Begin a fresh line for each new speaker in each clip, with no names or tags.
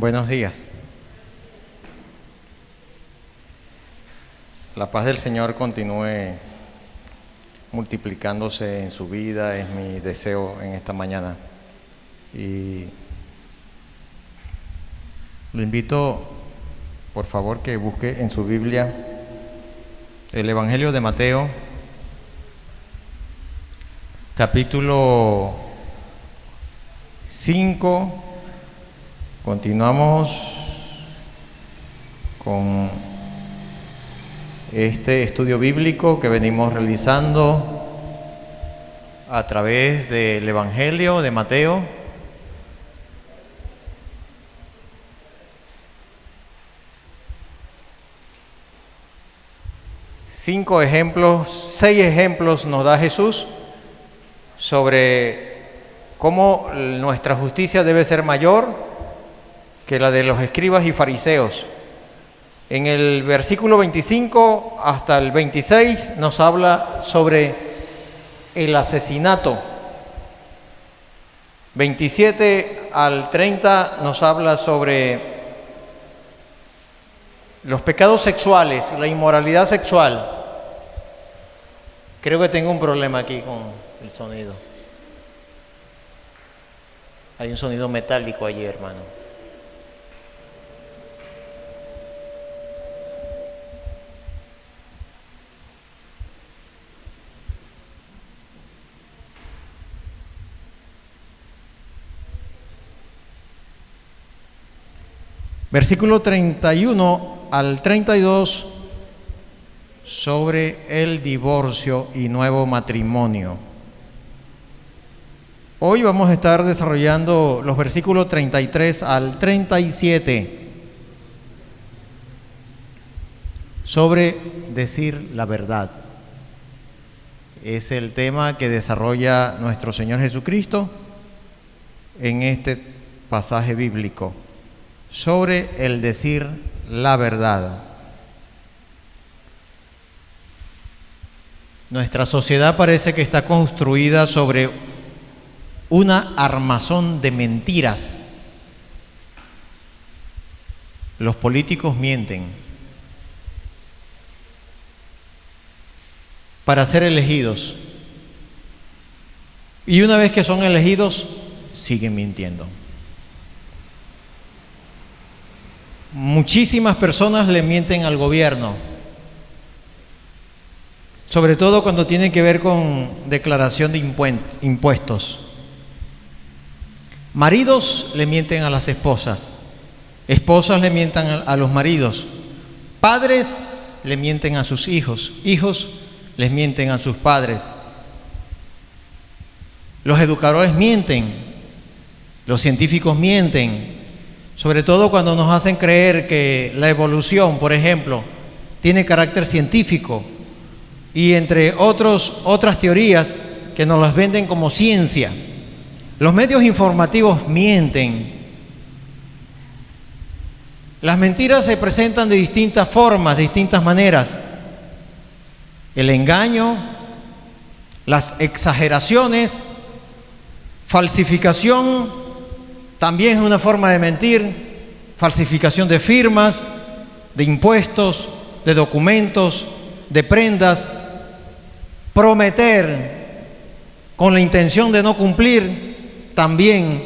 Buenos días. La paz del Señor continúe multiplicándose en su vida, es mi deseo en esta mañana. Y le invito, por favor, que busque en su Biblia el Evangelio de Mateo, capítulo 5. Continuamos con este estudio bíblico que venimos realizando a través del Evangelio de Mateo. Seis ejemplos nos da Jesús sobre cómo nuestra justicia debe ser mayor que la de los escribas y fariseos. En el versículo 25 hasta el 26 nos habla sobre el asesinato. 27 al 30 nos habla sobre los pecados sexuales, la inmoralidad sexual. Creo que tengo un problema aquí con el sonido. Hay un sonido metálico allí, hermano. Versículo 31 al 32 sobre el divorcio y nuevo matrimonio. Hoy vamos a estar desarrollando los versículos 33 al 37 sobre decir la verdad. Es el tema que desarrolla nuestro Señor Jesucristo en este pasaje bíblico, sobre el decir la verdad. Nuestra sociedad parece que está construida sobre una armazón de mentiras. Los políticos mienten para ser elegidos, y una vez que son elegidos siguen mintiendo. Muchísimas personas le mienten al gobierno, sobre todo cuando tiene que ver con declaración de impuestos. Maridos le mienten a las esposas, esposas le mienten a los maridos, padres le mienten a sus hijos, hijos les mienten a sus padres. Los educadores mienten, los científicos mienten, sobre todo cuando nos hacen creer que la evolución, por ejemplo, tiene carácter científico, y entre otras teorías que nos las venden como ciencia. Los medios informativos mienten. Las mentiras se presentan de distintas formas, de distintas maneras. El engaño, las exageraciones, falsificación, también es una forma de mentir, falsificación de firmas, de impuestos, de documentos, de prendas, prometer con la intención de no cumplir, también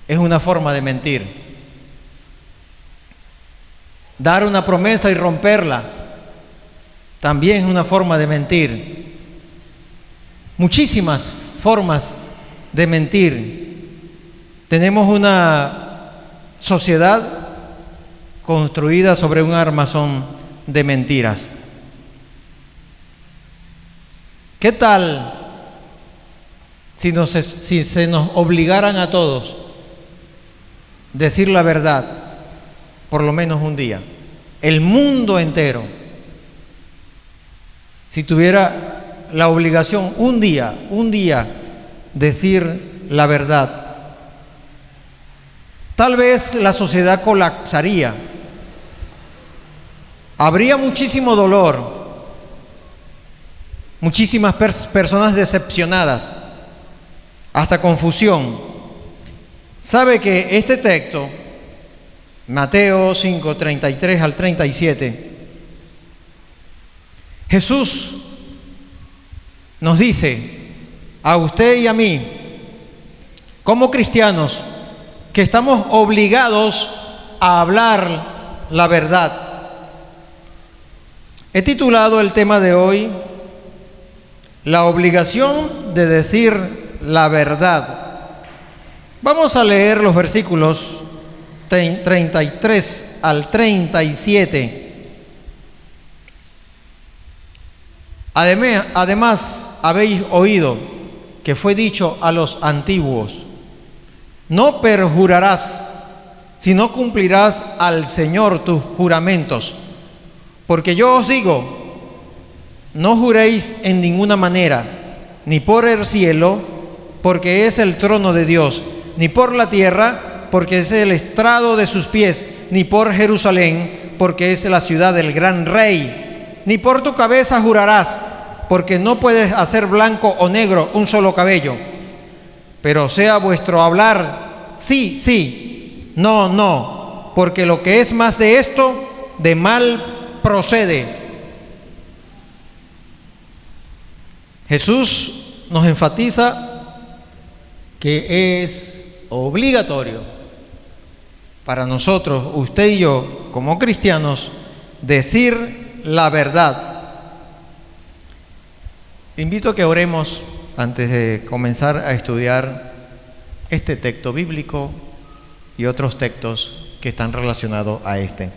es una forma de mentir. Dar una promesa y romperla, también es una forma de mentir. Muchísimas formas de mentir. Tenemos una sociedad construida sobre un armazón de mentiras. ¿Qué tal si se nos obligaran a todos decir la verdad por lo menos un día? El mundo entero, si tuviera la obligación un día decir la verdad, tal vez la sociedad colapsaría. Habría muchísimo dolor, muchísimas personas decepcionadas, hasta confusión. Sabe que este texto, Mateo 5, 33 al 37, Jesús nos dice a usted y a mí, como cristianos, que estamos obligados a hablar la verdad. He titulado el tema de hoy, la obligación de decir la verdad. Vamos a leer los versículos 33 al 37. Además, habéis oído que fue dicho a los antiguos: no perjurarás, sino cumplirás al Señor tus juramentos. Porque yo os digo, no juréis en ninguna manera, ni por el cielo, porque es el trono de Dios, ni por la tierra, porque es el estrado de sus pies, ni por Jerusalén, porque es la ciudad del gran rey. Ni por tu cabeza jurarás, porque no puedes hacer blanco o negro un solo cabello. Pero sea vuestro hablar sí, sí, no, no, porque lo que es más de esto, de mal procede. Jesús nos enfatiza que es obligatorio para nosotros, usted y yo, como cristianos, decir la verdad. Invito a que oremos antes de comenzar a estudiar este texto bíblico y otros textos que están relacionados a este.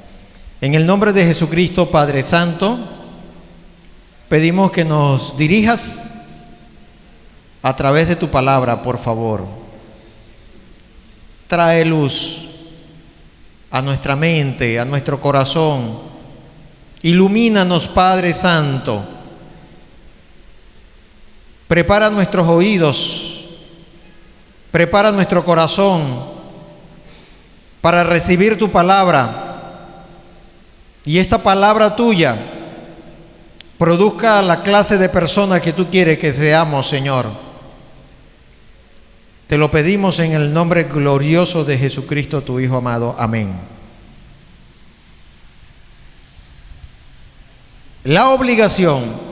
En el nombre de Jesucristo, Padre Santo, pedimos que nos dirijas a través de tu palabra, por favor. Trae luz a nuestra mente, a nuestro corazón. Ilumínanos, Padre Santo. Prepara nuestros oídos, prepara nuestro corazón para recibir tu palabra. Y esta palabra tuya produzca la clase de persona que tú quieres que seamos, Señor. Te lo pedimos en el nombre glorioso de Jesucristo, tu Hijo amado. Amén. La obligación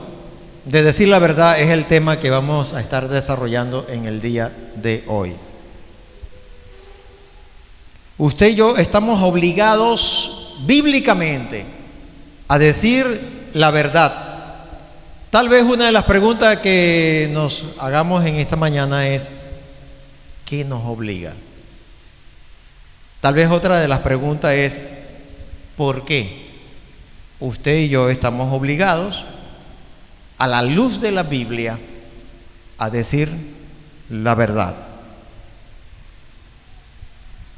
de decir la verdad es el tema que vamos a estar desarrollando en el día de hoy. Usted y yo estamos obligados bíblicamente a decir la verdad. Tal vez una de las preguntas que nos hagamos en esta mañana es: ¿qué nos obliga? Tal vez otra de las preguntas es: ¿por qué usted y yo estamos obligados, a la luz de la Biblia, a decir la verdad?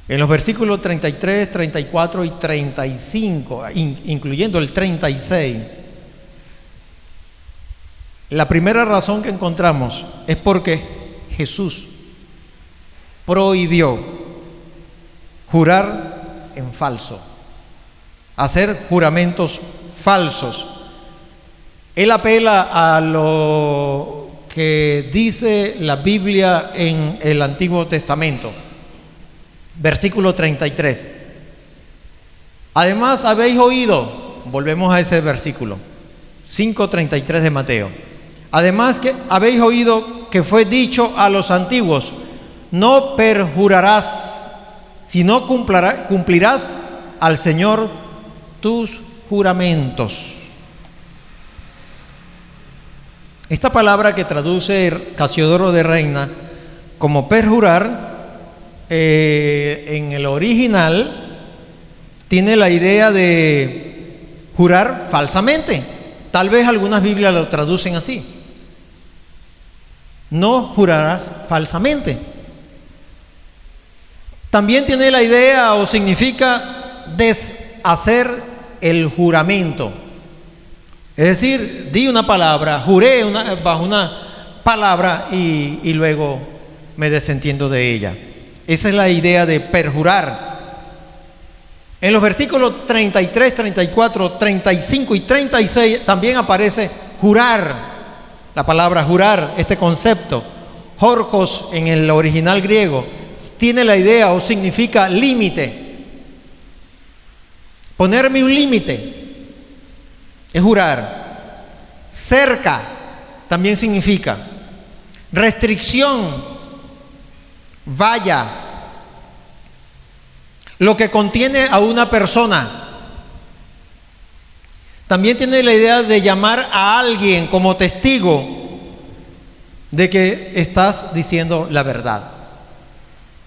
En los versículos 33, 34 y 35, incluyendo el 36, la primera razón que encontramos es porque Jesús prohibió jurar en falso, hacer juramentos falsos. Él apela a lo que dice la Biblia en el Antiguo Testamento. Versículo 33. Además habéis oído, volvemos a ese versículo, 5:33 de Mateo. Además que habéis oído que fue dicho a los antiguos: no perjurarás, sino cumplirás al Señor tus juramentos. Esta palabra que traduce Casiodoro de Reina como perjurar, en el original tiene la idea de jurar falsamente. Tal vez algunas Biblias lo traducen así: no jurarás falsamente. También tiene la idea o significa deshacer el juramento. Es decir, di una palabra, juré bajo una palabra y luego me desentiendo de ella. Esa es la idea de perjurar. En los versículos 33, 34, 35 y 36 también aparece jurar. La palabra jurar, este concepto, jorkos en el original griego, tiene la idea o significa límite. Ponerme un límite es jurar. Cerca también significa restricción, valla, lo que contiene a una persona. También tiene la idea de llamar a alguien como testigo de que estás diciendo la verdad.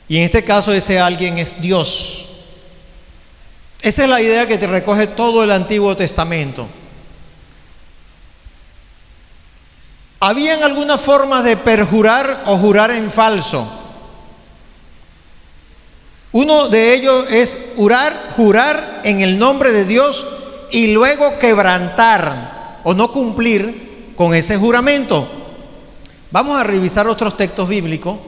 Y en este caso ese alguien es Dios. Esa es la idea que te recoge todo el Antiguo Testamento. ¿Habían alguna forma de perjurar o jurar en falso? Uno de ellos es jurar en el nombre de Dios y luego quebrantar o no cumplir con ese juramento. Vamos a revisar otros textos bíblicos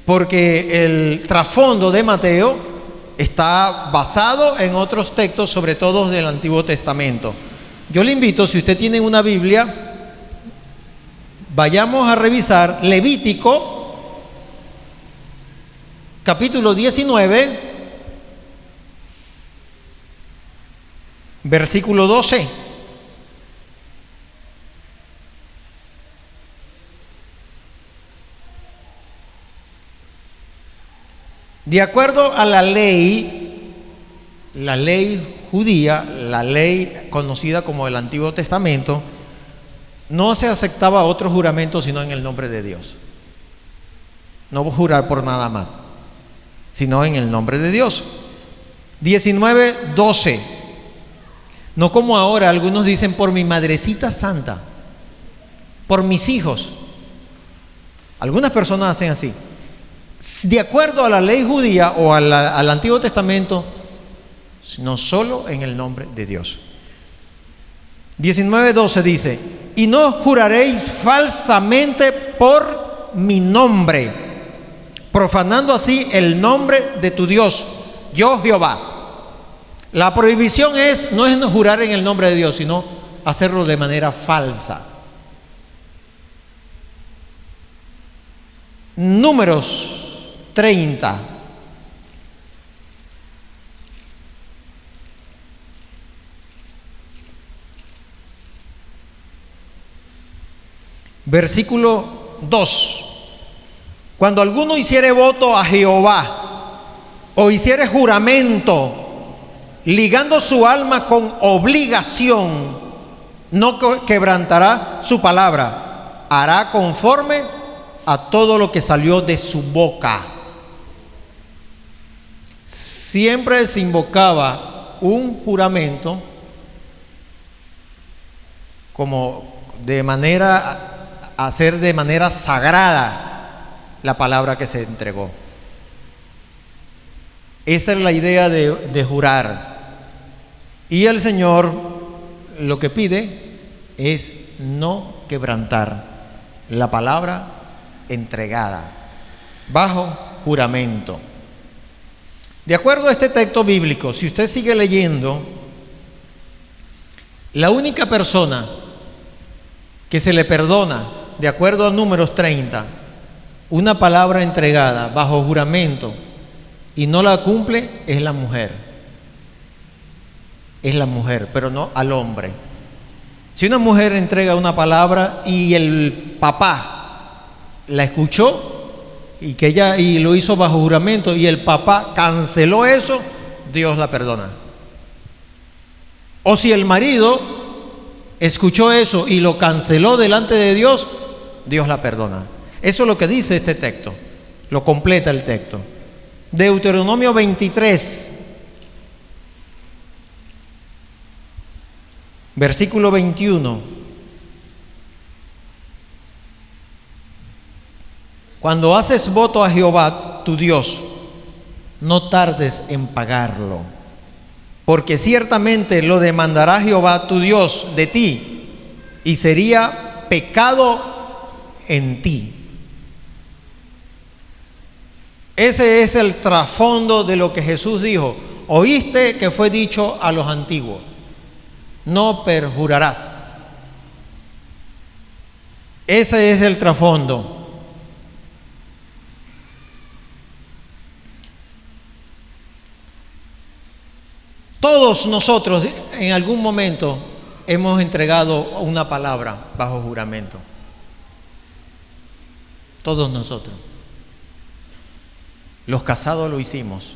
porque el trasfondo de Mateo está basado en otros textos, sobre todo del Antiguo Testamento. Yo le invito, si usted tiene una Biblia, vayamos a revisar Levítico, capítulo 19, versículo 12. De acuerdo a la ley judía, la ley conocida como el Antiguo Testamento, no se aceptaba otro juramento sino en el nombre de Dios. No jurar por nada más, sino en el nombre de Dios. 19:12. No como ahora, algunos dicen por mi madrecita santa, por mis hijos. Algunas personas hacen así. De acuerdo a la ley judía o al Antiguo Testamento, no solo en el nombre de Dios. 19:12 dice: y no juraréis falsamente por mi nombre, profanando así el nombre de tu Dios, yo Jehová. La prohibición no es jurar en el nombre de Dios, sino hacerlo de manera falsa. Números 30. Versículo 2. Cuando alguno hiciere voto a Jehová o hiciere juramento, ligando su alma con obligación, no quebrantará su palabra, hará conforme a todo lo que salió de su boca. Siempre se invocaba un juramento como hacer de manera sagrada la palabra que se entregó. Esa es la idea de jurar. Y el Señor lo que pide es no quebrantar la palabra entregada bajo juramento. De acuerdo a este texto bíblico, si usted sigue leyendo, la única persona que se le perdona, de acuerdo a Números 30, una palabra entregada bajo juramento y no la cumple, es la mujer. Es la mujer, pero no al hombre. Si una mujer entrega una palabra y el papá la escuchó y lo hizo bajo juramento y el papá canceló eso, Dios la perdona. O si el marido escuchó eso y lo canceló delante de Dios, Dios la perdona. Eso es lo que dice este texto, lo completa el texto. Deuteronomio 23, versículo 21. Cuando haces voto a Jehová, tu Dios, no tardes en pagarlo, porque ciertamente lo demandará Jehová tu Dios de ti, y sería pecado en ti. Ese es el trasfondo de lo que Jesús dijo. Oíste que fue dicho a los antiguos: no perjurarás. Ese es el trasfondo. Todos nosotros en algún momento hemos entregado una palabra bajo juramento. Todos nosotros. Los casados lo hicimos.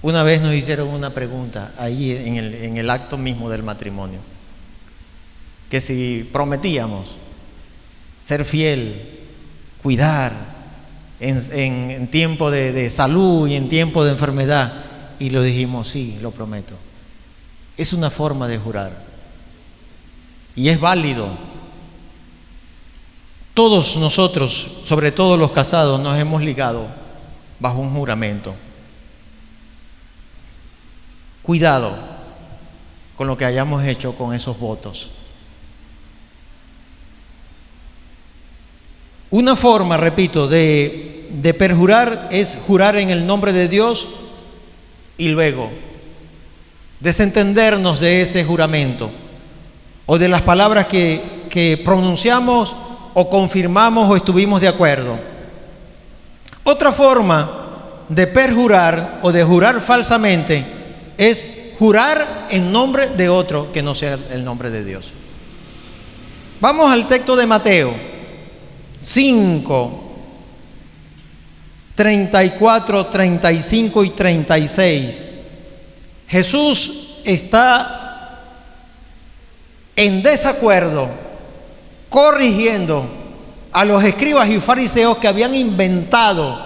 Una vez nos hicieron una pregunta ahí en el acto mismo del matrimonio, que si prometíamos ser fiel, cuidar en tiempo de salud y en tiempo de enfermedad, y lo dijimos, sí, lo prometo. Es una forma de jurar y es válido. Todos nosotros, sobre todo los casados, nos hemos ligado bajo un juramento. Cuidado con lo que hayamos hecho con esos votos. Una forma, repito, de perjurar es jurar en el nombre de Dios y luego desentendernos de ese juramento o de las palabras que pronunciamos o confirmamos o estuvimos de acuerdo. Otra forma de perjurar o de jurar falsamente es jurar en nombre de otro que no sea el nombre de Dios. Vamos al texto de Mateo 5, 34, 35 y 36. Jesús está en desacuerdo, corrigiendo a los escribas y fariseos que habían inventado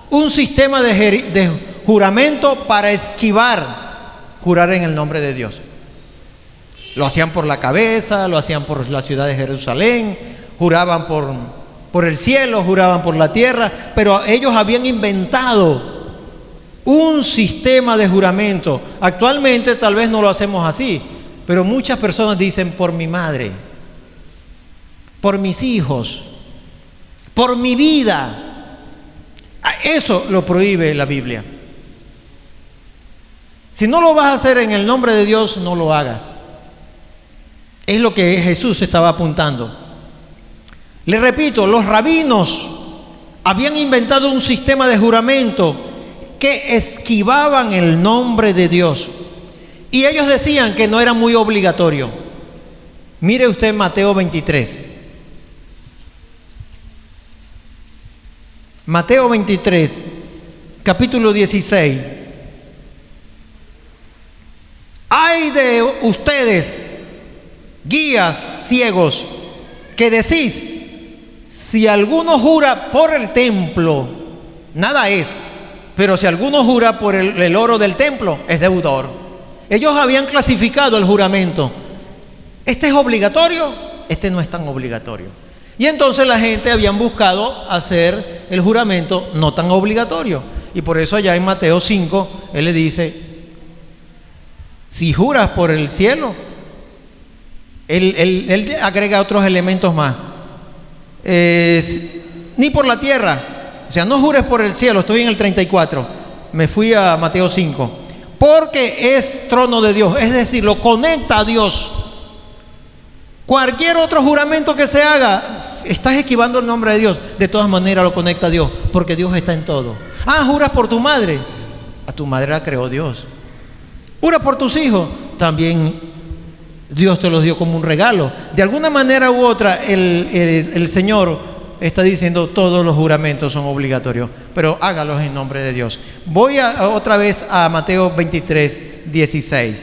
un sistema de juramento para esquivar jurar en el nombre de Dios. Lo hacían por la cabeza, lo hacían por la ciudad de Jerusalén, juraban por el cielo, juraban por la tierra, pero ellos habían inventado un sistema de juramento. Actualmente tal vez no lo hacemos así, pero muchas personas dicen por mi madre, por mis hijos, por mi vida. Eso lo prohíbe la Biblia. Si no lo vas a hacer en el nombre de Dios, no lo hagas. Es lo que Jesús estaba apuntando. Le repito, los rabinos habían inventado un sistema de juramento que esquivaban el nombre de Dios. Y ellos decían que no era muy obligatorio. Mire usted Mateo 23. Mateo 23, capítulo 16. Ay de ustedes, guías ciegos, que decís, si alguno jura por el templo, nada es, pero si alguno jura por el oro del templo, es deudor. Ellos habían clasificado el juramento. Este es obligatorio, este no es tan obligatorio. Y entonces la gente habían buscado hacer el juramento no tan obligatorio. Y por eso allá en Mateo 5, él le dice, si juras por el cielo, él agrega otros elementos más. Ni por la tierra, o sea, no jures por el cielo. Estoy en el 34, me fui a Mateo 5, porque es trono de Dios, es decir, lo conecta a Dios. Cualquier otro juramento que se haga, estás esquivando el nombre de Dios. De todas maneras lo conecta a Dios, porque Dios está en todo. Juras por tu madre, a tu madre la creó Dios. Juras por tus hijos, también Dios te los dio como un regalo. De alguna manera u otra, el Señor está diciendo todos los juramentos son obligatorios, pero hágalos en nombre de Dios. Voy otra vez a Mateo 23, 16.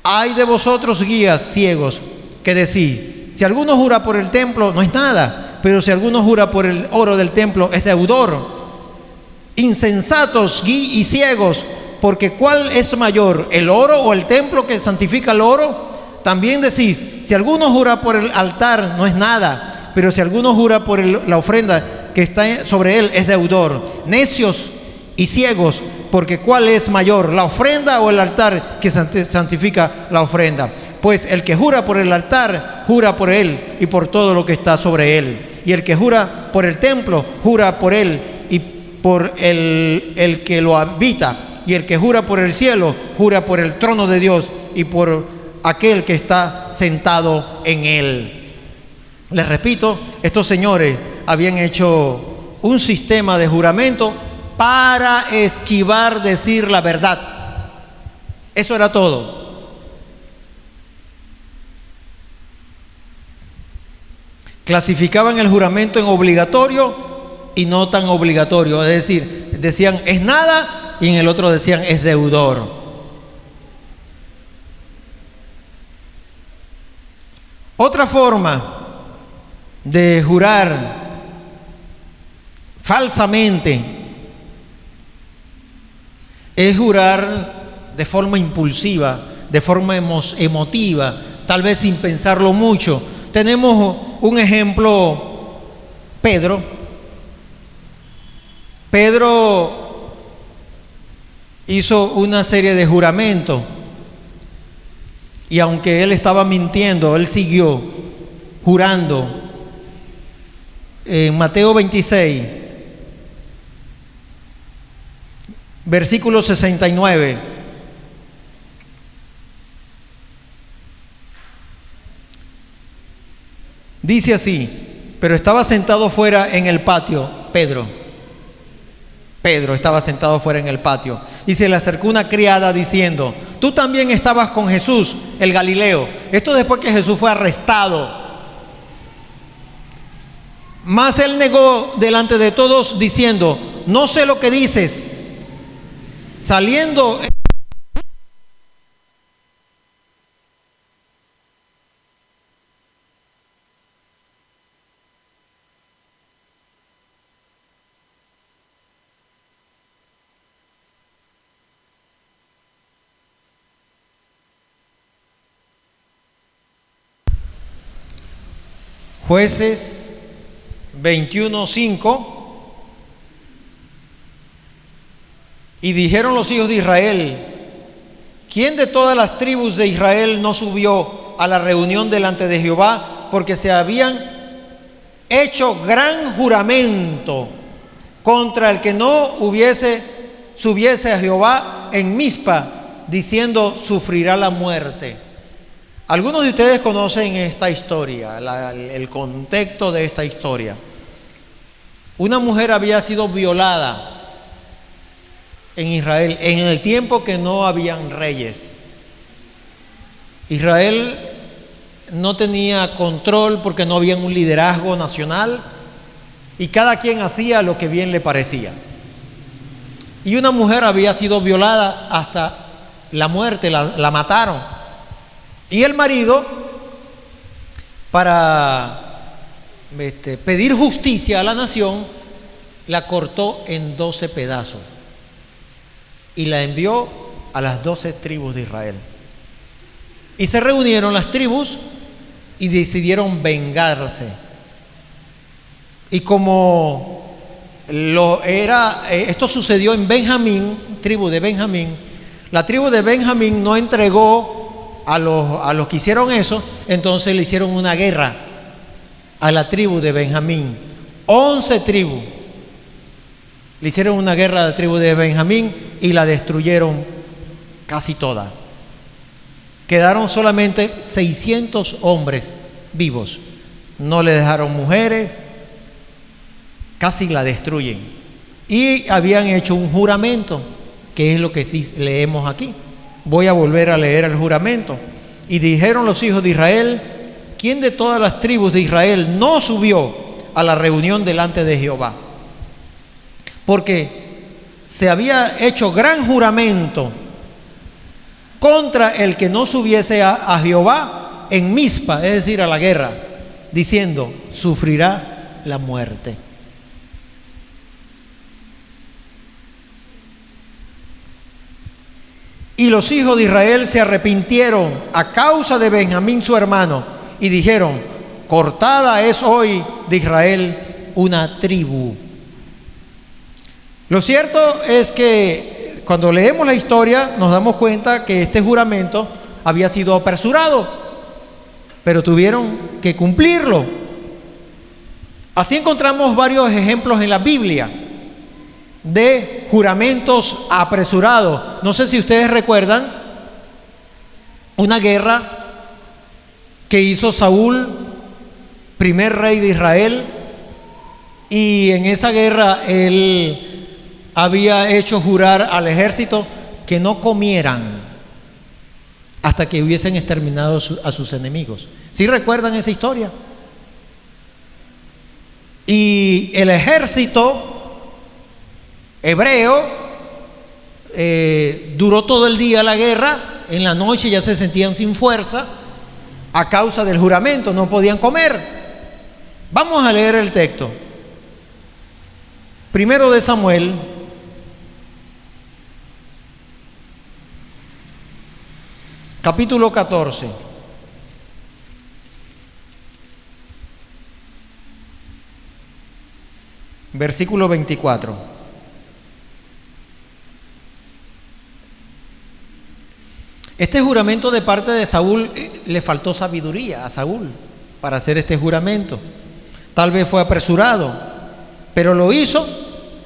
Ay de vosotros, guías ciegos, que decís, si alguno jura por el templo, no es nada, pero si alguno jura por el oro del templo, es deudor. Insensatos y ciegos, porque ¿cuál es mayor, el oro o el templo que santifica el oro? También decís, si alguno jura por el altar, no es nada, pero si alguno jura por la ofrenda que está sobre él, es deudor. Necios y ciegos, porque ¿cuál es mayor, la ofrenda o el altar que santifica la ofrenda? Pues el que jura por el altar, jura por él y por todo lo que está sobre él. Y el que jura por el templo, jura por él y por el que lo habita. Y el que jura por el cielo, jura por el trono de Dios y por aquel que está sentado en él. Les repito, estos señores habían hecho un sistema de juramento para esquivar decir la verdad. Eso era todo. Clasificaban el juramento en obligatorio y no tan obligatorio. Es decir, decían es nada y en el otro decían es deudor. Otra forma de jurar falsamente es jurar de forma impulsiva, de forma emotiva, tal vez sin pensarlo mucho. Tenemos un ejemplo, Pedro. Pedro hizo una serie de juramentos y aunque él estaba mintiendo, él siguió jurando. En Mateo 26, versículo 69. Dice así: pero estaba sentado fuera en el patio, Pedro estaba sentado fuera en el patio, y se le acercó una criada diciendo: tú también estabas con Jesús, el Galileo. Esto después que Jesús fue arrestado. Mas él negó delante de todos diciendo: no sé lo que dices. Saliendo Jueces 21:5. Y dijeron los hijos de Israel: ¿quién de todas las tribus de Israel no subió a la reunión delante de Jehová? Porque se habían hecho gran juramento contra el que no subiese a Jehová en Mizpa, diciendo: sufrirá la muerte. Algunos de ustedes conocen esta historia, el contexto de esta historia. Una mujer había sido violada en Israel en el tiempo que no habían reyes. Israel no tenía control porque no había un liderazgo nacional y cada quien hacía lo que bien le parecía. Y una mujer había sido violada hasta la muerte, la mataron. Y el marido, para pedir justicia a la nación, la cortó en 12 pedazos y la envió a las 12 tribus de Israel. Y se reunieron las tribus y decidieron vengarse. Y como esto sucedió en Benjamín, tribu de Benjamín, la tribu de Benjamín no entregó a los que hicieron eso, entonces le hicieron una guerra a la tribu de Benjamín. 11 tribus le hicieron una guerra a la tribu de Benjamín y la destruyeron casi toda. Quedaron solamente 600 hombres vivos. No le dejaron mujeres, casi la destruyen. Y habían hecho un juramento, que es lo que leemos aquí. Voy a volver a leer el juramento. Y dijeron los hijos de Israel: ¿quién de todas las tribus de Israel no subió a la reunión delante de Jehová? Porque se había hecho gran juramento contra el que no subiese a Jehová en Mizpa, es decir, a la guerra, diciendo: sufrirá la muerte. Y los hijos de Israel se arrepintieron a causa de Benjamín su hermano y dijeron: cortada es hoy de Israel una tribu. Lo cierto es que cuando leemos la historia nos damos cuenta que este juramento había sido apresurado, pero tuvieron que cumplirlo. Así encontramos varios ejemplos en la Biblia de juramentos apresurados. No sé si ustedes recuerdan una guerra que hizo Saúl, primer rey de Israel, y en esa guerra él había hecho jurar al ejército que no comieran hasta que hubiesen exterminado a sus enemigos. ¿Sí recuerdan esa historia? Y el ejército hebreo duró todo el día la guerra. En la noche ya se sentían sin fuerza a causa del juramento, no podían comer. Vamos a leer el texto. Primero de Samuel, capítulo 14. Versículo 24. Este juramento de parte de Saúl, le faltó sabiduría a Saúl para hacer este juramento. Tal vez fue apresurado, pero lo hizo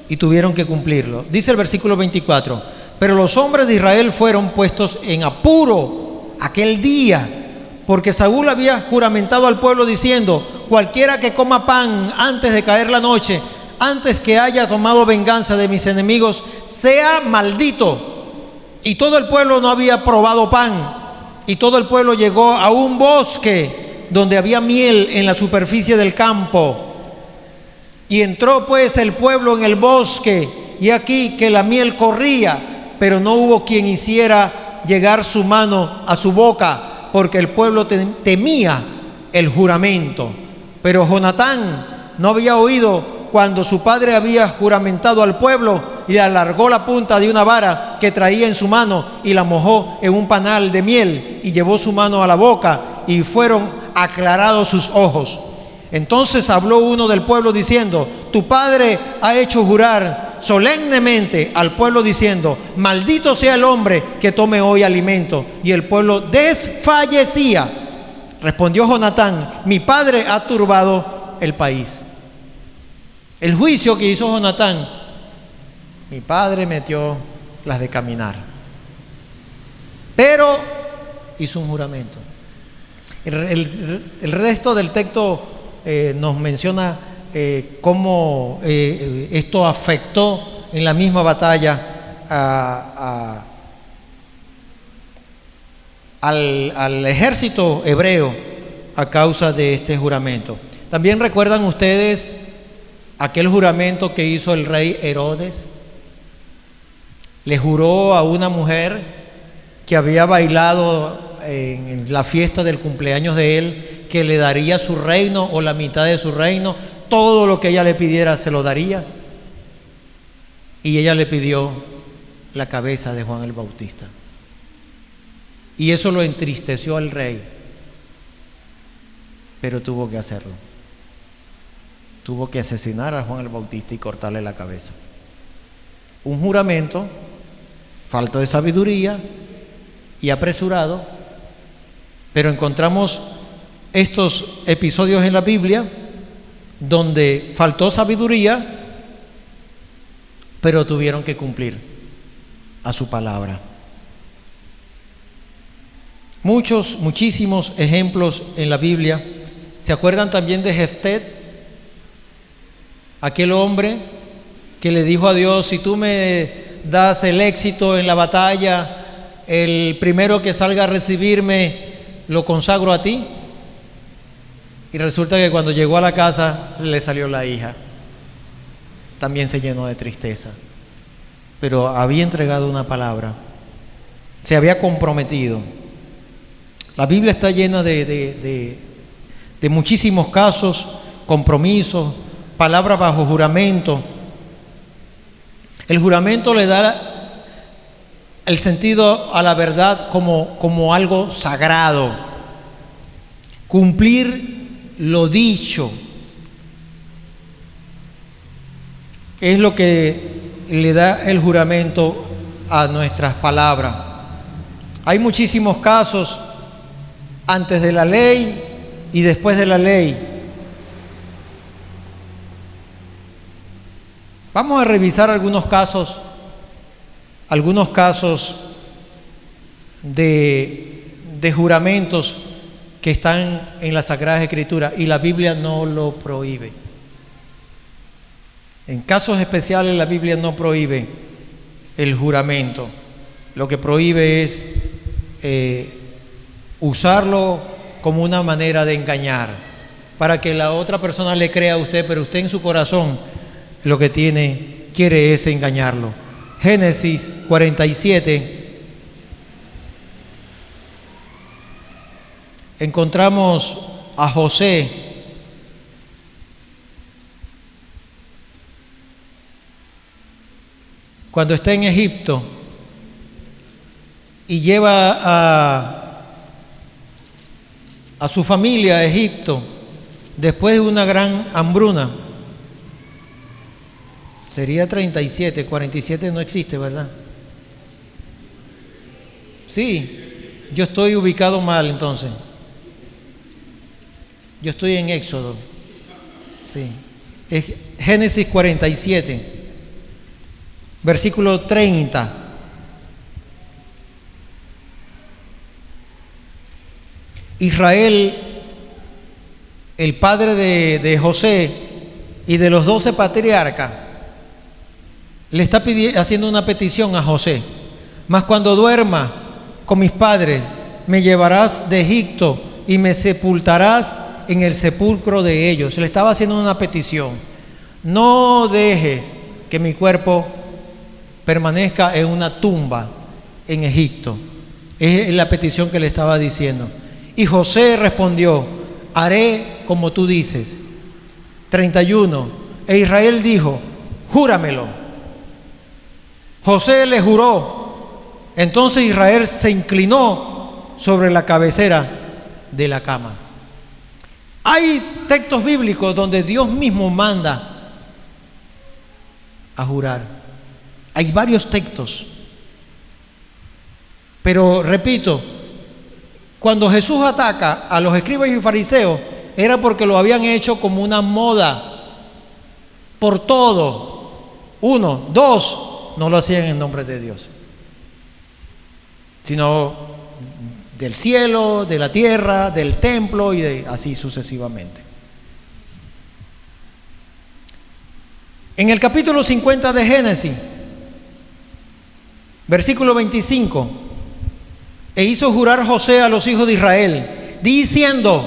y tuvieron que cumplirlo. Dice el versículo 24: pero los hombres de Israel fueron puestos en apuro aquel día, porque Saúl había juramentado al pueblo diciendo: cualquiera que coma pan antes de caer la noche, antes que haya tomado venganza de mis enemigos, sea maldito. Y todo el pueblo no había probado pan, y todo el pueblo llegó a un bosque donde había miel en la superficie del campo. Y entró pues el pueblo en el bosque, y aquí que la miel corría, pero no hubo quien hiciera llegar su mano a su boca, porque el pueblo temía el juramento. Pero Jonatán no había oído cuando su padre había juramentado al pueblo, y alargó la punta de una vara que traía en su mano y la mojó en un panal de miel, y llevó su mano a la boca, y fueron aclarados sus ojos. Entonces habló uno del pueblo diciendo: tu padre ha hecho jurar solemnemente al pueblo diciendo: maldito sea el hombre que tome hoy alimento. Y el pueblo desfallecía. Respondió Jonatán: mi padre ha turbado el país. El juicio que hizo Jonatán: mi padre metió las de caminar, pero hizo un juramento. El resto del texto nos menciona cómo esto afectó en la misma batalla al ejército hebreo a causa de este juramento. También recuerdan ustedes aquel juramento que hizo el rey Herodes. Le juró a una mujer que había bailado en la fiesta del cumpleaños de él que le daría su reino o la mitad de su reino, todo lo que ella le pidiera se lo daría. Y ella le pidió la cabeza de Juan el Bautista. Y eso lo entristeció al rey, pero tuvo que hacerlo. Tuvo que asesinar a Juan el Bautista y cortarle la cabeza. Un juramento, falta de sabiduría y apresurado, pero encontramos estos episodios en la Biblia donde faltó sabiduría, pero tuvieron que cumplir a su palabra. Muchísimos ejemplos en la Biblia. ¿Se acuerdan también de Jefté? Aquel hombre que le dijo a Dios: si tú me das el éxito en la batalla, el primero que salga a recibirme lo consagro a ti. Y resulta que cuando llegó a la casa le salió la hija. También se llenó de tristeza, pero había entregado una palabra, se había comprometido. La Biblia está llena de muchísimos casos, compromisos, palabras bajo juramento. El juramento le da el sentido a la verdad como algo sagrado. Cumplir lo dicho es lo que le da el juramento a nuestras palabras. Hay muchísimos casos antes de la ley y después de la ley. Vamos a revisar algunos casos de juramentos que están en la Sagrada Escritura, y la Biblia no lo prohíbe. En casos especiales la Biblia no prohíbe el juramento. Lo que prohíbe es usarlo como una manera de engañar, para que la otra persona le crea a usted, pero usted en su corazón lo que quiere es engañarlo. Génesis 47, encontramos a José cuando está en Egipto y lleva a su familia a Egipto después de una gran hambruna. Sería 37, 47 no existe, ¿verdad? Sí, yo estoy ubicado mal entonces. Yo estoy en Éxodo. Sí. Es Génesis 47, versículo 30. Israel, el padre de José y de los 12 patriarcas, le está haciendo una petición a José. Mas cuando duerma con mis padres, me llevarás de Egipto y me sepultarás en el sepulcro de ellos. Le estaba haciendo una petición. No dejes que mi cuerpo permanezca en una tumba en Egipto. Es la petición que le estaba diciendo. Y José respondió: haré como tú dices. 31. E Israel dijo: júramelo. José le juró. Entonces Israel se inclinó sobre la cabecera de la cama. Hay textos bíblicos donde Dios mismo manda a jurar. Hay varios textos. Pero repito, cuando Jesús ataca a los escribas y fariseos, era porque lo habían hecho como una moda, por todo. 1, 2, no lo hacían en nombre de Dios, sino del cielo, de la tierra, del templo y así sucesivamente. En el capítulo 50 de Génesis, versículo 25, e hizo jurar José a los hijos de Israel, diciendo: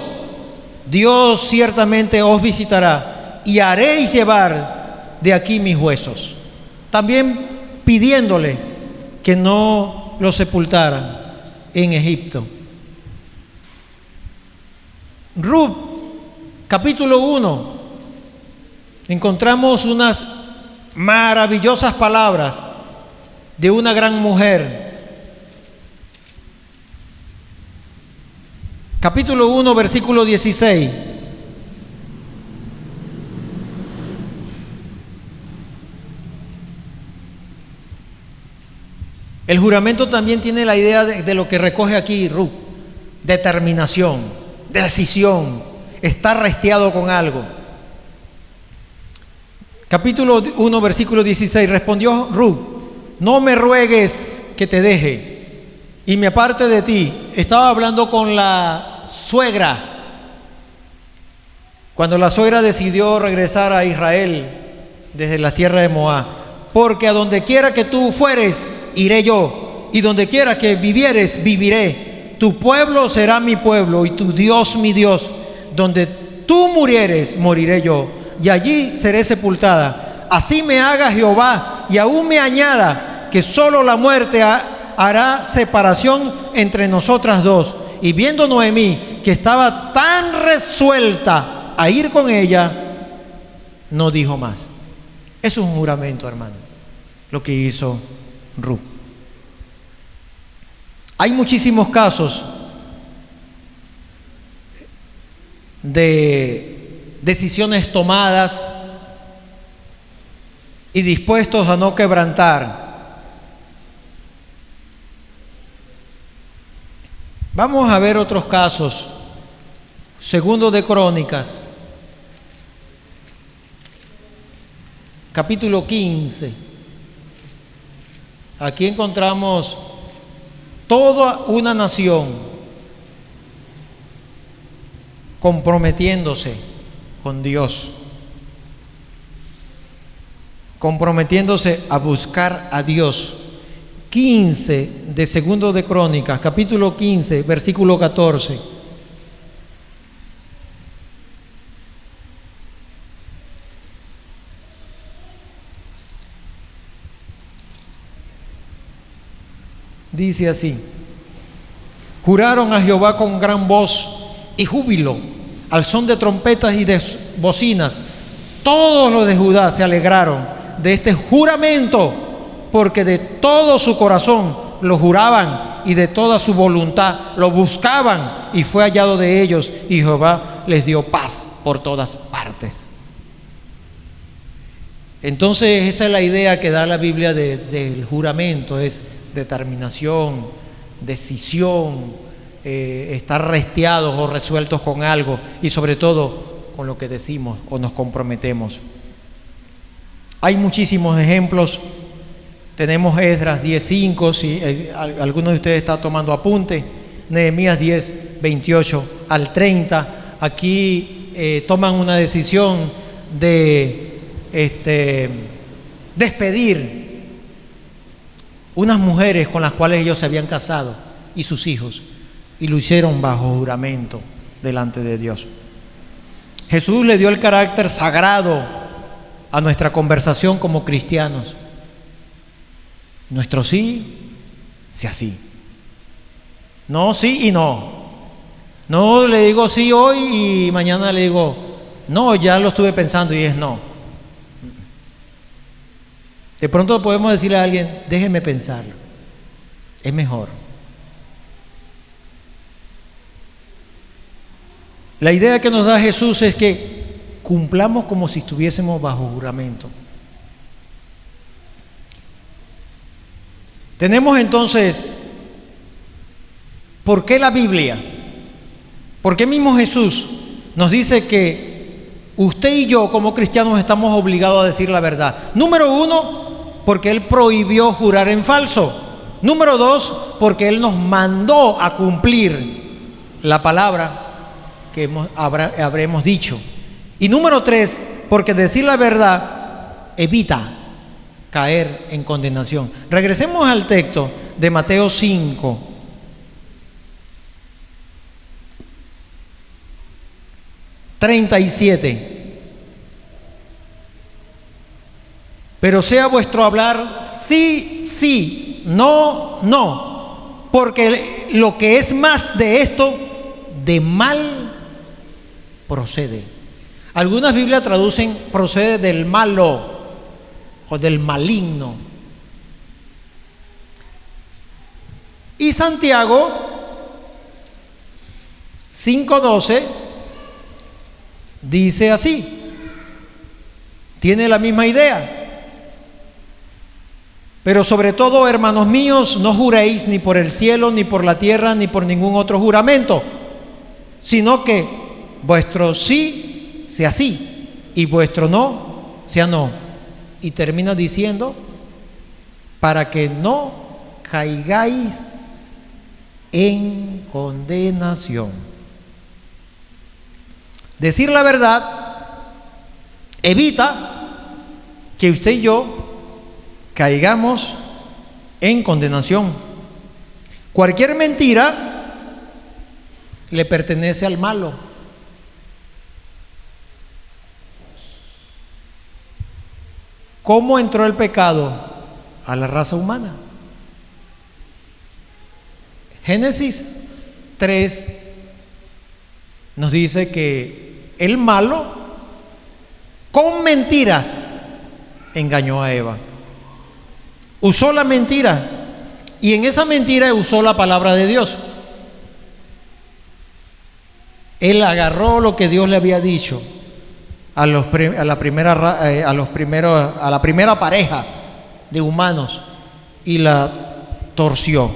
Dios ciertamente os visitará y haréis llevar de aquí mis huesos. También pidiéndole que no los sepultaran en Egipto. Ruth, capítulo 1, encontramos unas maravillosas palabras de una gran mujer. Capítulo 1, versículo 16. El juramento también tiene la idea de lo que recoge aquí Ruth: determinación, decisión, estar restiado con algo. Capítulo 1, versículo 16. Respondió Ruth: no me ruegues que te deje y me aparte de ti. Estaba hablando con la suegra, cuando la suegra decidió regresar a Israel desde la tierra de Moab. Porque a donde quiera que tú fueres, iré yo, y donde quiera que vivieres, viviré. Tu pueblo será mi pueblo y tu Dios mi Dios. Donde tú murieres, moriré yo, y allí seré sepultada. Así me haga Jehová, y aún me añada, que solo la muerte hará separación entre nosotras dos. Y viendo Noemí que estaba tan resuelta a ir con ella, no dijo más. Es un juramento, hermano, lo que hizo Ruth. Hay muchísimos casos de decisiones tomadas y dispuestos a no quebrantar. Vamos a ver otros casos. Segundo de Crónicas, capítulo 15. Aquí encontramos toda una nación comprometiéndose con Dios. comprometiéndose a buscar a Dios. 15 de Segundo de Crónicas, capítulo 15, versículo 14. Dice así: juraron a Jehová con gran voz y júbilo, al son de trompetas y de bocinas. Todos los de Judá se alegraron de este juramento, porque de todo su corazón lo juraban y de toda su voluntad lo buscaban, y fue hallado de ellos, y Jehová les dio paz por todas partes. Entonces esa es la idea que da la Biblia del juramento: es determinación, decisión, estar restiados o resueltos con algo, y sobre todo con lo que decimos o nos comprometemos. Hay muchísimos ejemplos. Tenemos Esdras 10:5, si alguno de ustedes está tomando apunte. Nehemías 10, 28 al 30. Aquí toman una decisión de despedir unas mujeres con las cuales ellos se habían casado y sus hijos, y lo hicieron bajo juramento delante de Dios. Jesús le dio el carácter sagrado a nuestra conversación como cristianos. Nuestro sí, sea sí. No, sí y no. No le digo sí hoy y mañana le digo no, ya lo estuve pensando y es no. De pronto podemos decirle a alguien: déjeme pensarlo, es mejor. La idea que nos da Jesús es que cumplamos como si estuviésemos bajo juramento. Tenemos entonces, ¿por qué la Biblia? ¿Por qué mismo Jesús nos dice que usted y yo como cristianos estamos obligados a decir la verdad? Número uno, porque Él prohibió jurar en falso. Número dos, porque Él nos mandó a cumplir la palabra que habremos dicho. Y número tres, porque decir la verdad evita caer en condenación. Regresemos al texto de Mateo 5. ...37... Pero sea vuestro hablar sí, sí, no, no, porque lo que es más de esto, de mal procede. Algunas Biblias traducen procede del malo o del maligno. Y Santiago 5:12 dice así, tiene la misma idea. Pero sobre todo, hermanos míos, no juréis ni por el cielo, ni por la tierra, ni por ningún otro juramento, sino que vuestro sí sea sí y vuestro no sea no. Y termina diciendo: para que no caigáis en condenación. Decir la verdad evita que usted y yo caigamos en condenación. Cualquier mentira le pertenece al malo. ¿Cómo entró el pecado a la raza humana? Génesis 3 nos dice que el malo con mentiras engañó a Eva. Usó la mentira, y en esa mentira usó la palabra de Dios. Él agarró lo que Dios le había dicho a la primera pareja de humanos y la torció.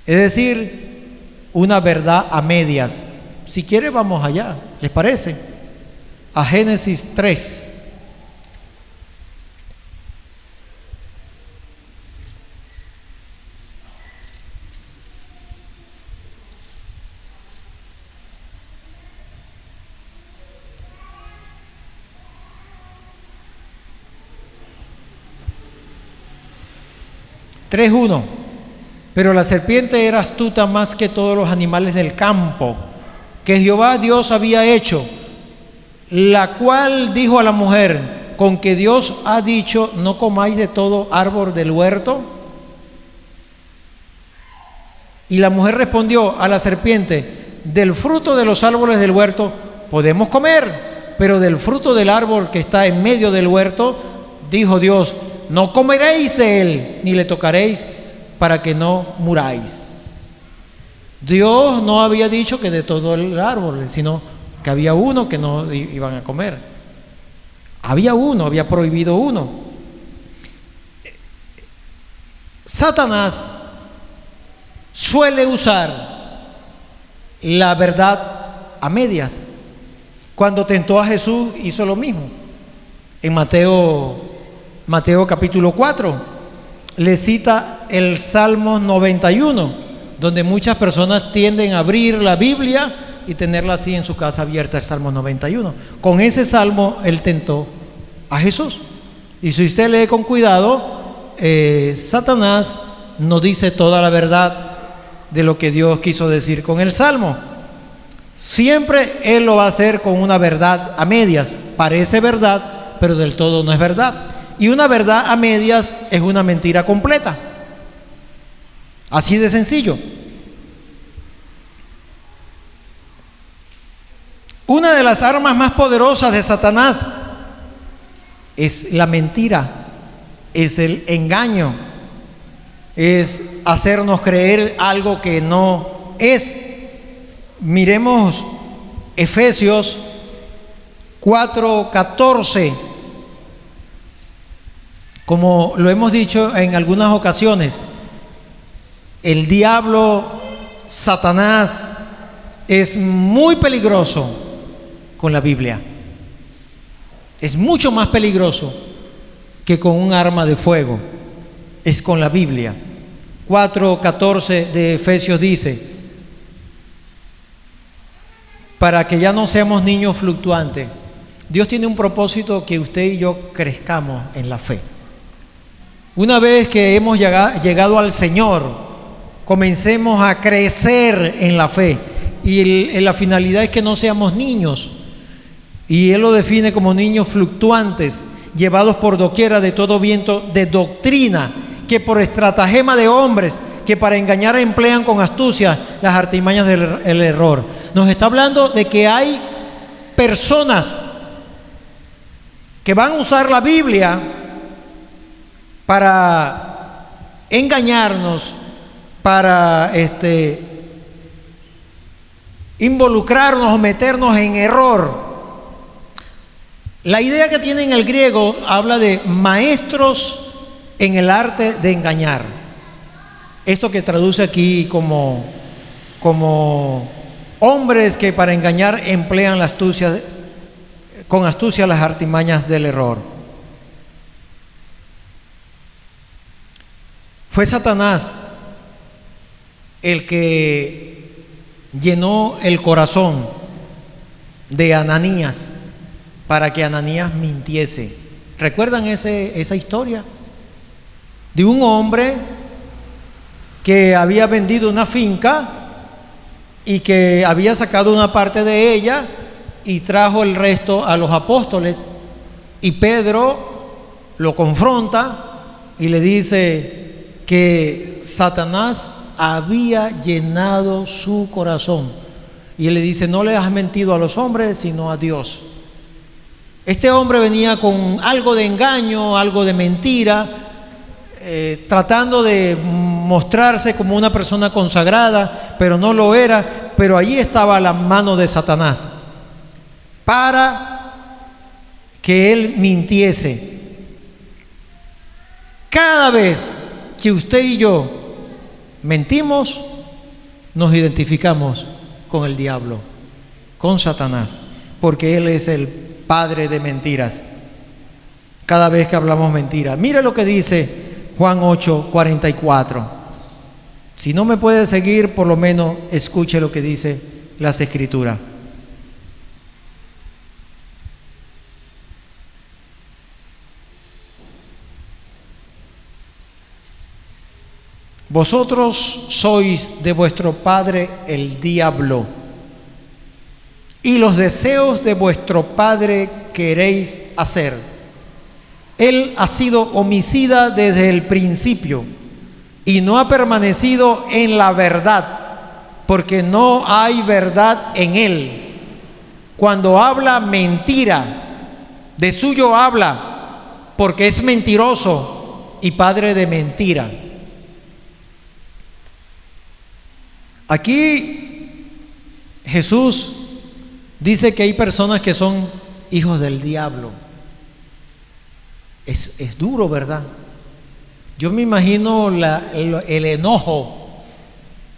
Es decir, una verdad a medias. Si quiere vamos allá, ¿les parece? A Génesis 3. 3:1. Pero la serpiente era astuta más que todos los animales del campo que Jehová Dios había hecho, la cual dijo a la mujer: con que Dios ha dicho, no comáis de todo árbol del huerto. Y la mujer respondió a la serpiente: del fruto de los árboles del huerto podemos comer, pero del fruto del árbol que está en medio del huerto, dijo Dios, no comeréis de él, ni le tocaréis, para que no muráis. Dios no había dicho que de todo el árbol, sino que había uno que no iban a comer. Había uno, había prohibido uno. Satanás suele usar la verdad a medias. Cuando tentó a Jesús hizo lo mismo. En Mateo capítulo 4 le cita el Salmo 91, donde muchas personas tienden a abrir la Biblia y tenerla así en su casa abierta, el Salmo 91. Con ese salmo él tentó a Jesús. Y si usted lee con cuidado, Satanás no dice toda la verdad de lo que Dios quiso decir con el salmo. Siempre él lo va a hacer con una verdad a medias. Parece verdad, pero del todo no es verdad. Y una verdad a medias es una mentira completa. Así de sencillo. Una de las armas más poderosas de Satanás es la mentira, es el engaño, es hacernos creer algo que no es. Miremos Efesios 4:14. Como lo hemos dicho en algunas ocasiones, el diablo, Satanás, es muy peligroso con la Biblia. Es mucho más peligroso que con un arma de fuego. Es con la Biblia. 4:14 de Efesios dice: para que ya no seamos niños fluctuantes. Dios tiene un propósito, que usted y yo crezcamos en la fe. Una vez que hemos llegado al Señor, comencemos a crecer en la fe. Y la finalidad es que no seamos niños. Y Él lo define como niños fluctuantes, llevados por doquiera de todo viento de doctrina, que por estratagema de hombres, que para engañar emplean con astucia las artimañas del error. Nos está hablando de que hay personas que van a usar la Biblia para engañarnos, para involucrarnos o meternos en error. La idea que tiene en el griego habla de maestros en el arte de engañar. Esto que traduce aquí como hombres que para engañar emplean con astucia las artimañas del error. Fue Satanás el que llenó el corazón de Ananías para que Ananías mintiese. ¿Recuerdan esa historia? De un hombre que había vendido una finca y que había sacado una parte de ella y trajo el resto a los apóstoles, y Pedro lo confronta y le dice que Satanás había llenado su corazón, y él le dice: no le has mentido a los hombres sino a Dios. Este hombre venía con algo de engaño, algo de mentira, tratando de mostrarse como una persona consagrada, pero no lo era. Pero allí estaba la mano de Satanás para que él mintiese. Cada vez que usted y yo mentimos, nos identificamos con el diablo, con Satanás, porque él es el padre de mentiras. Cada vez que hablamos mentira, mire lo que dice Juan 8:44. Si no me puede seguir, por lo menos escuche lo que dice las Escrituras. vosotros sois de vuestro padre el diablo, y los deseos de vuestro padre queréis hacer. Él ha sido homicida desde el principio y no ha permanecido en la verdad, porque no hay verdad en él. Cuando habla mentira, de suyo habla, porque es mentiroso y padre de mentira. Aquí Jesús dice que hay personas que son hijos del diablo. Es duro, ¿verdad? Yo me imagino el enojo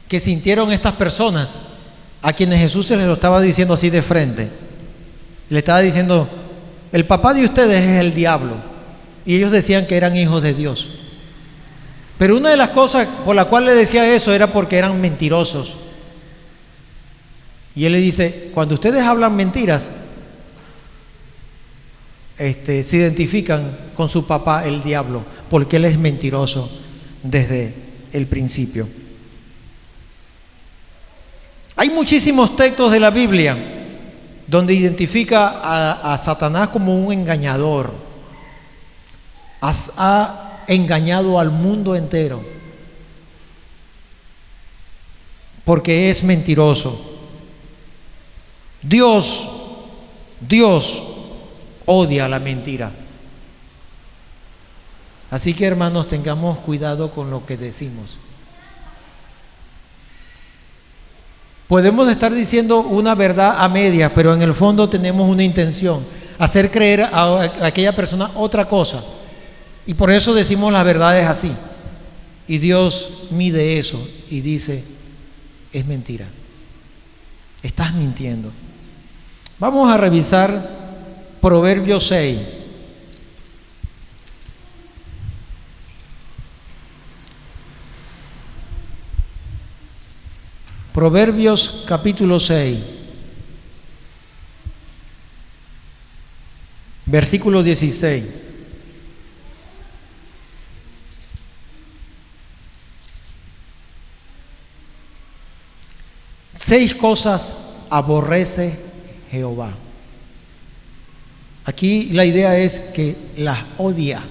que sintieron estas personas a quienes Jesús se les lo estaba diciendo así de frente. Le estaba diciendo: el papá de ustedes es el diablo. Y ellos decían que eran hijos de Dios. Pero una de las cosas por la cual le decía eso era porque eran mentirosos. Y él le dice: cuando ustedes hablan mentiras, se identifican con su papá el diablo, porque él es mentiroso desde el principio. Hay muchísimos textos de la Biblia donde identifica a Satanás como un engañador. Ha engañado al mundo entero porque es mentiroso. Dios odia la mentira. Así que, hermanos, tengamos cuidado con lo que decimos. Podemos estar diciendo una verdad a medias, pero en el fondo tenemos una intención: hacer creer a aquella persona otra cosa. Y por eso decimos las verdades así. Y Dios mide eso y dice: es mentira. Estás mintiendo. Vamos a revisar Proverbios 6. Proverbios capítulo 6, versículo 16. Seis cosas aborrece Jehová. Aquí la idea es que las odia.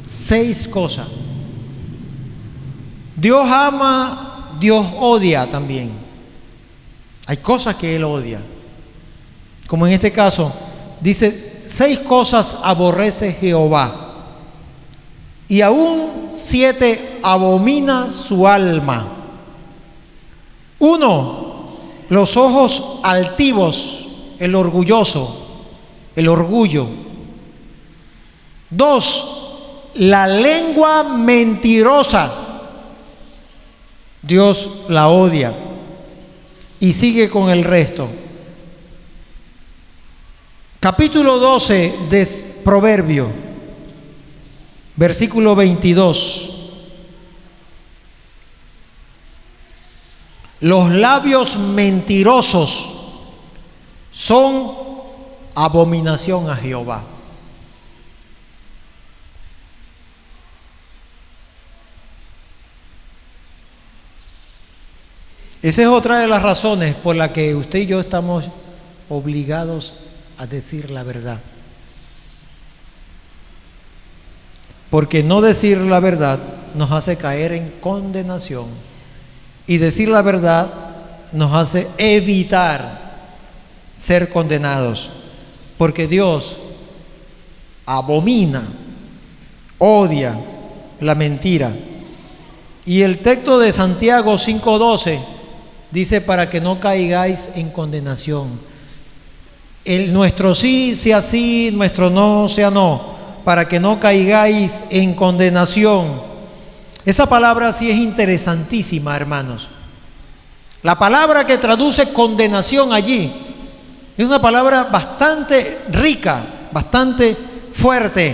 6 cosas. Dios ama, Dios odia también. Hay cosas que Él odia. Como en este caso, dice: 6 cosas aborrece Jehová, y aún 7 abomina su alma. 1, los ojos altivos, el orgulloso, el orgullo. 2, la lengua mentirosa. Dios la odia. Y sigue con el resto. Capítulo 12 de Proverbio, versículo 22. Los labios mentirosos son abominación a Jehová. Esa es otra de las razones por la que usted y yo estamos obligados a decir la verdad. Porque no decir la verdad nos hace caer en condenación, y decir la verdad nos hace evitar ser condenados, porque Dios abomina, odia la mentira. Y el texto de Santiago 5:12 dice: para que no caigáis en condenación. Nuestro sí sea sí, nuestro no sea no, para que no caigáis en condenación. Esa palabra sí es interesantísima, hermanos. La palabra que traduce condenación allí es una palabra bastante rica, bastante fuerte.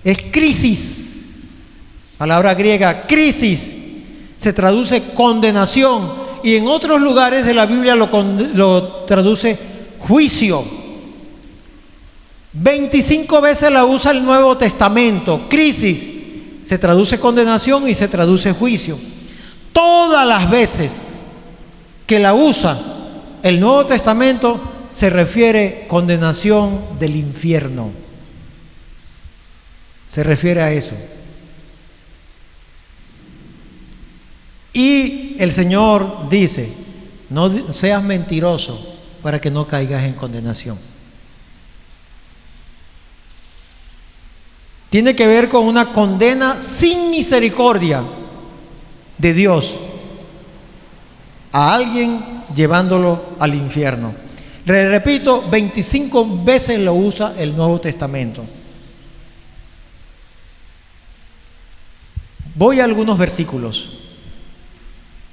Es crisis. Palabra griega, crisis, se traduce condenación, y en otros lugares de la Biblia lo traduce juicio. 25 veces la usa el Nuevo Testamento, crisis. se traduce condenación y se traduce juicio. Todas las veces que la usa el Nuevo Testamento se refiere condenación del infierno. Se refiere a eso. Y el Señor dice, no seas mentiroso para que no caigas en condenación. Tiene que ver con una condena sin misericordia de Dios a alguien llevándolo al infierno. Le repito, 25 veces lo usa el Nuevo Testamento. Voy a algunos versículos.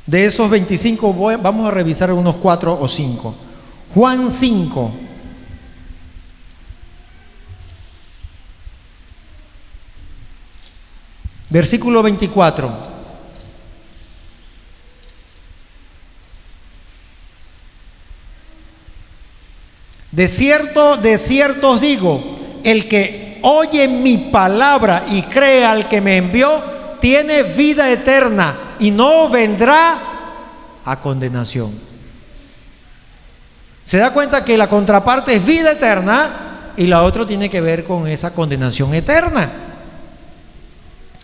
De esos 25 vamos a revisar unos 4 o 5. Juan 5. Versículo 24. De cierto os digo, el que oye mi palabra y cree al que me envió, tiene vida eterna y no vendrá a condenación. Se da cuenta que la contraparte es vida eterna y la otra tiene que ver con esa condenación eterna.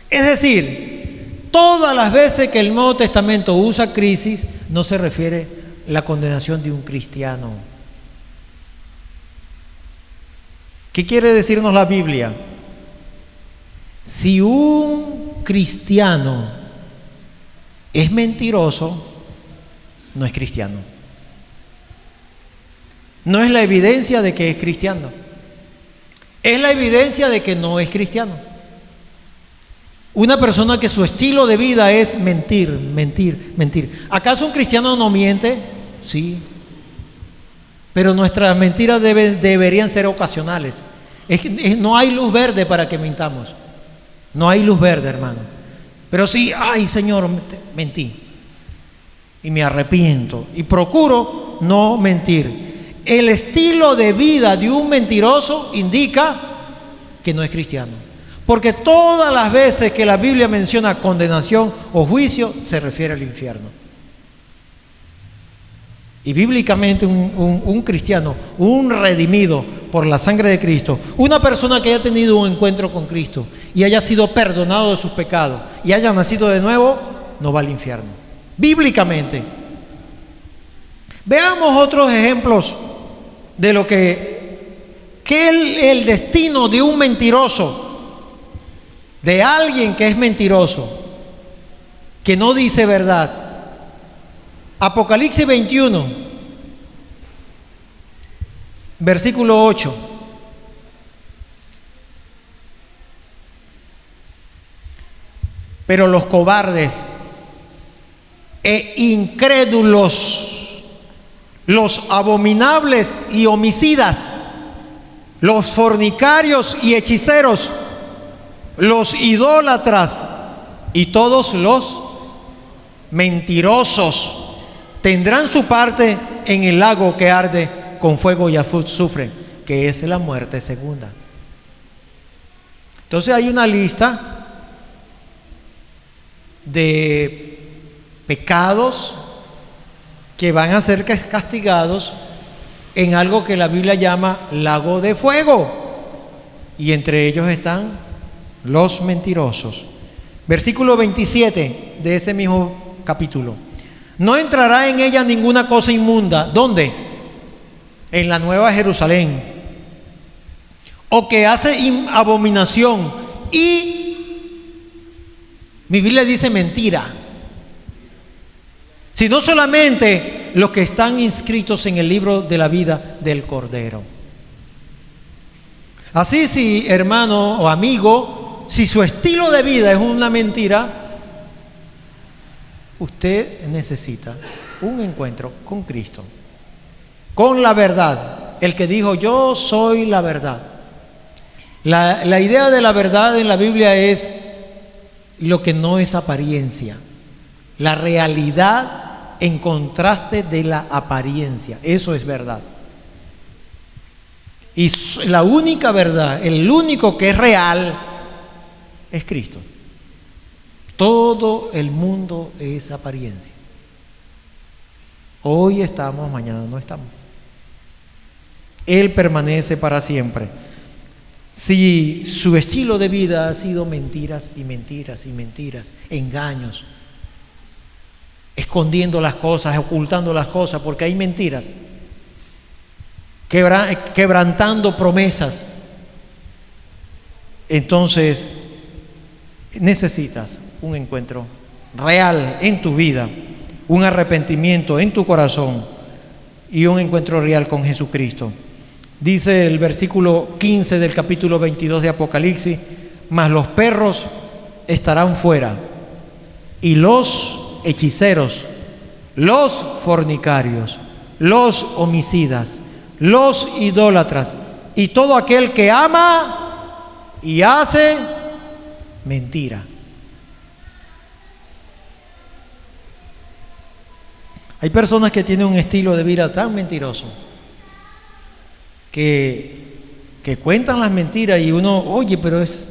Es decir, todas las veces que el Nuevo Testamento usa crisis, no se refiere a la condenación de un cristiano. ¿Qué quiere decirnos la Biblia? Si un cristiano es mentiroso, no es cristiano. No es la evidencia de que es cristiano. Es la evidencia de que no es cristiano. Una persona que su estilo de vida es mentir, mentir, mentir. ¿Acaso un cristiano no miente? Sí. Pero nuestras mentiras deberían ser ocasionales. No hay luz verde para que mintamos. No hay luz verde, hermano. Pero sí, ay Señor, mentí. Y me arrepiento. Y procuro no mentir. El estilo de vida de un mentiroso indica que no es cristiano. Porque todas las veces que la Biblia menciona condenación o juicio, se refiere al infierno. Y bíblicamente un cristiano, un redimido por la sangre de Cristo, una persona que haya tenido un encuentro con Cristo y haya sido perdonado de sus pecados y haya nacido de nuevo, no va al infierno. Bíblicamente. Veamos otros ejemplos de lo que el destino de un mentiroso, de alguien que es mentiroso, que no dice verdad. Apocalipsis 21, versículo 8. Pero los cobardes e incrédulos, los abominables y homicidas, los fornicarios y hechiceros, los idólatras y todos los mentirosos tendrán su parte en el lago que arde con fuego y azufre, que es la muerte segunda. Entonces hay una lista de pecados que van a ser castigados en algo que la Biblia llama lago de fuego, y entre ellos están los mentirosos. Versículo 27 de ese mismo capítulo. No entrará en ella ninguna cosa inmunda. ¿Dónde? En la Nueva Jerusalén. O que hace abominación. Y mi Biblia dice mentira. Sino solamente los que están inscritos en el libro de la vida del Cordero. Así, si hermano o amigo, si su estilo de vida es una mentira, usted necesita un encuentro con Cristo, con la verdad. El que dijo, yo soy la verdad. La idea de la verdad en la Biblia es lo que no es apariencia, la realidad en contraste de la apariencia. Eso es verdad. Y la única verdad, el único que es real, es Cristo. Todo el mundo es apariencia. Hoy estamos, mañana no estamos. Él permanece para siempre. Si su estilo de vida ha sido mentiras y mentiras y mentiras, engaños, escondiendo las cosas, ocultando las cosas, porque hay mentiras, quebrantando promesas, entonces necesitas un encuentro real en tu vida, un arrepentimiento en tu corazón y un encuentro real con Jesucristo. Dice el versículo 15 del capítulo 22 de Apocalipsis: mas los perros estarán fuera, y los hechiceros, los fornicarios, los homicidas, los idólatras y todo aquel que ama y hace mentira. Hay personas que tienen un estilo de vida tan mentiroso que cuentan las mentiras y uno, oye, pero esto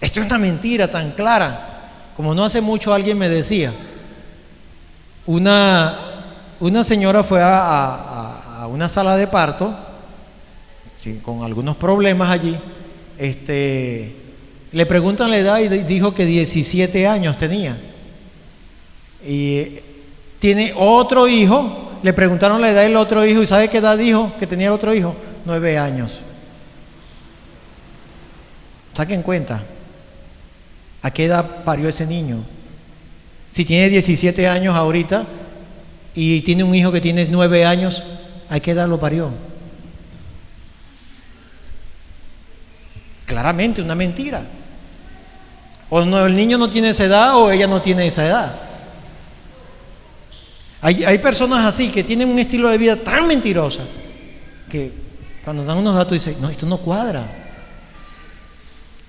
es una mentira tan clara. Como no hace mucho alguien me decía, una señora fue a una sala de parto, sí, con algunos problemas allí, le preguntan la edad y dijo que 17 años tenía. Y tiene otro hijo. Le preguntaron la edad del otro hijo y ¿sabe qué edad dijo que tenía el otro hijo? 9 años. Saquen cuenta, ¿a qué edad parió ese niño? Si tiene 17 años ahorita y tiene un hijo que tiene 9 años, ¿a qué edad lo parió? Claramente una mentira. O no, el niño no tiene esa edad o ella no tiene esa edad. Hay personas así que tienen un estilo de vida tan mentiroso que cuando dan unos datos dicen, no, esto no cuadra.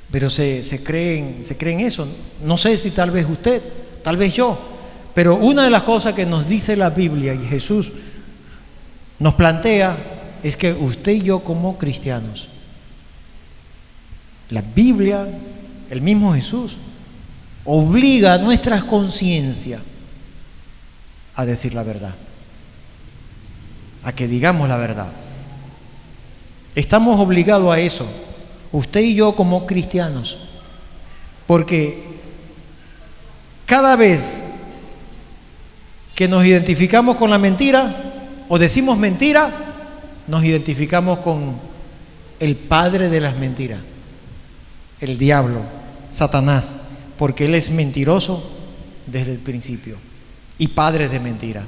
Pero se creen eso. No sé si tal vez usted, tal vez yo. Pero una de las cosas que nos dice la Biblia y Jesús nos plantea es que usted y yo como cristianos, la Biblia, el mismo Jesús, obliga a nuestras conciencias a decir la verdad, a que digamos la verdad. Estamos obligados a eso, usted y yo como cristianos, porque cada vez que nos identificamos con la mentira o decimos mentira, nos identificamos con el padre de las mentiras, el diablo, Satanás, porque él es mentiroso desde el principio y padre de mentira.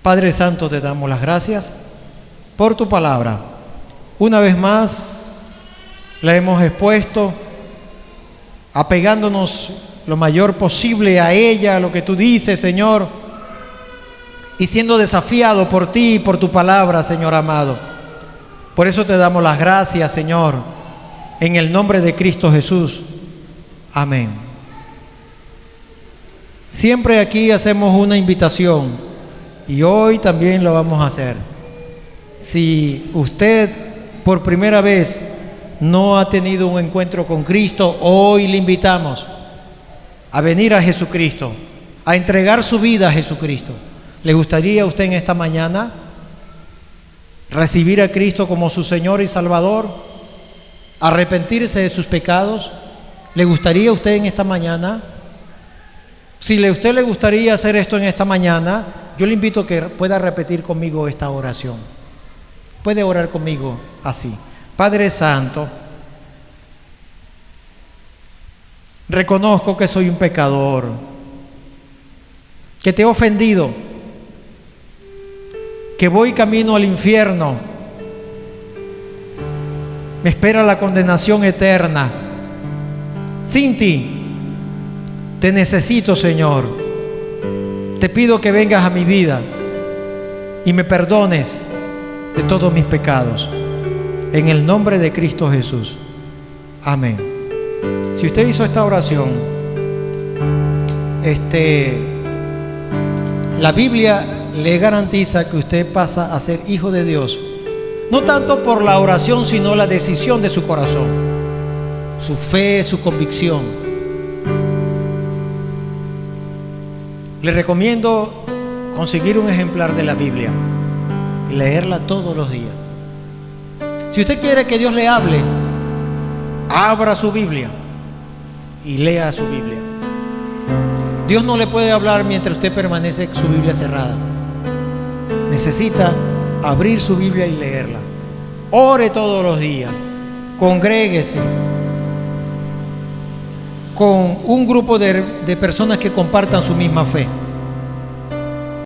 Padre Santo, te damos las gracias por tu palabra. Una vez más la hemos expuesto, apegándonos lo mayor posible a ella, a lo que tú dices, Señor, y siendo desafiado por ti y por tu palabra, Señor amado. Por eso te damos las gracias, Señor, en el nombre de Cristo Jesús. Amén. Siempre aquí hacemos una invitación y hoy también lo vamos a hacer. Si usted por primera vez no ha tenido un encuentro con Cristo, hoy le invitamos a venir a Jesucristo, a entregar su vida a Jesucristo. ¿Le gustaría a usted en esta mañana recibir a Cristo como su Señor y Salvador? ¿Arrepentirse de sus pecados? ¿Le gustaría a usted en esta mañana? Si a usted le gustaría hacer esto en esta mañana, yo le invito a que pueda repetir conmigo esta oración. Puede orar conmigo así. Padre Santo, reconozco que soy un pecador, que te he ofendido, que voy camino al infierno. Me espera la condenación eterna. Sin ti, te necesito, Señor. Te pido que vengas a mi vida y me perdones de todos mis pecados. En el nombre de Cristo Jesús. Amén. Si usted hizo esta oración, la Biblia le garantiza que usted pasa a ser hijo de Dios. No tanto por la oración, sino la decisión de su corazón, su fe, su convicción. Le recomiendo conseguir un ejemplar de la Biblia y leerla todos los días. Si usted quiere que Dios le hable, abra su Biblia y lea su Biblia. Dios no le puede hablar mientras usted permanece con su Biblia cerrada. Necesita abrir su Biblia y leerla. Ore todos los días. Congréguese con un grupo de personas que compartan su misma fe.